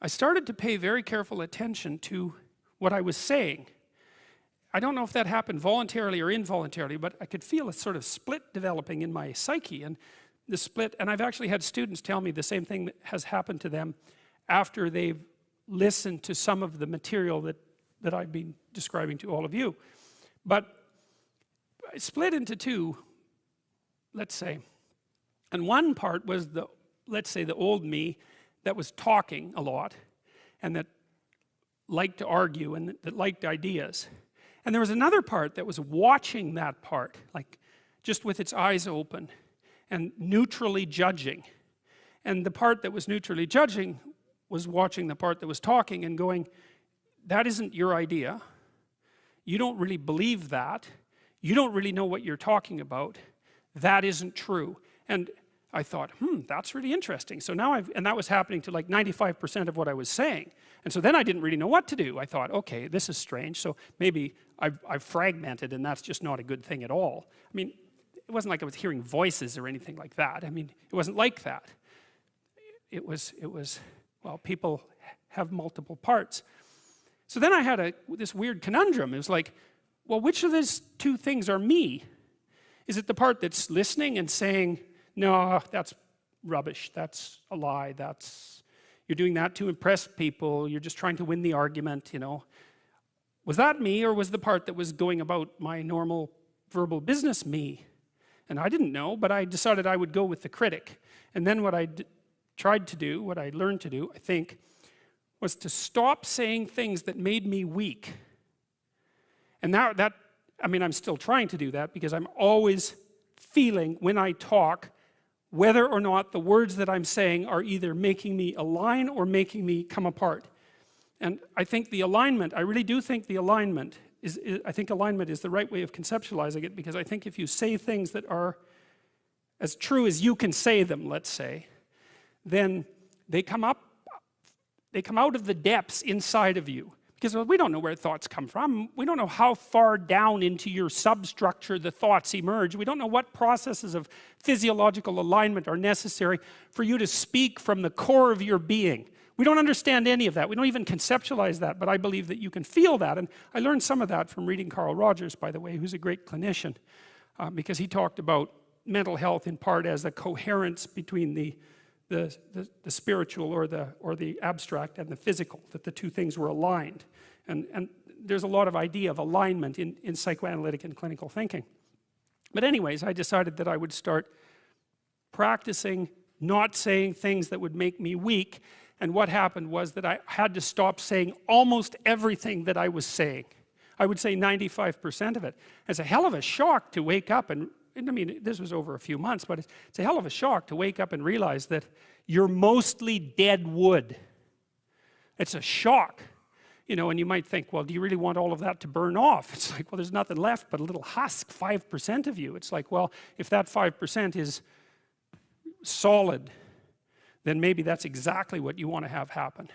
I started to pay very careful attention to what I was saying. I don't know if that happened voluntarily or involuntarily, but I could feel a sort of split developing in my psyche, and the split, and I've actually had students tell me the same thing that has happened to them after they've listened to some of the material that I've been describing to all of you. But I split into two, let's say, and one part was the, let's say, the old me that was talking a lot and that liked to argue and that liked ideas. And there was another part that was watching that part, like just with its eyes open and neutrally judging. And the part that was neutrally judging was watching the part that was talking and going, that isn't your idea. You don't really believe that. You don't really know what you're talking about. That isn't true. And I thought, that's really interesting. So now and that was happening to like 95% of what I was saying. And so then I didn't really know what to do. I thought, okay, this is strange. So maybe I've fragmented, and that's just not a good thing at all. I mean, it wasn't like I was hearing voices or anything like that. I mean, it wasn't like that. It was, well, people have multiple parts. So then I had this weird conundrum. It was like, well, which of these two things are me? Is it the part that's listening and saying, no, that's rubbish, that's a lie, you're doing that to impress people, you're just trying to win the argument, you know. Was that me, or was the part that was going about my normal verbal business me? And I didn't know, but I decided I would go with the critic. And then what I tried to do, what I learned to do, I think, was to stop saying things that made me weak. And now I mean, I'm still trying to do that, because I'm always feeling when I talk whether or not the words that I'm saying are either making me align or making me come apart. And I think the alignment, I really do think the alignment I think alignment is the right way of conceptualizing it, because I think if you say things that are as true as you can say them, let's say, then they come out of the depths inside of you. Because we don't know where thoughts come from. We don't know how far down into your substructure the thoughts emerge. We don't know what processes of physiological alignment are necessary for you to speak from the core of your being. We don't understand any of that. We don't even conceptualize that, but I believe that you can feel that. And I learned some of that from reading Carl Rogers, by the way, who's a great clinician, because he talked about mental health in part as a coherence between the spiritual or the abstract and the physical, that the two things were aligned. And there's a lot of idea of alignment in psychoanalytic and clinical thinking. But anyways, I decided that I would start practicing not saying things that would make me weak. And what happened was that I had to stop saying almost everything that I was saying. I would say 95% of it. It's a hell of a shock to wake up and I mean, this was over a few months, but it's a hell of a shock to wake up and realize that you're mostly dead wood. It's a shock. You know, and you might think, well, do you really want all of that to burn off? It's like, well, there's nothing left but a little husk, 5% of you. It's like, well, if that 5% is solid, then maybe that's exactly what you want to have happen.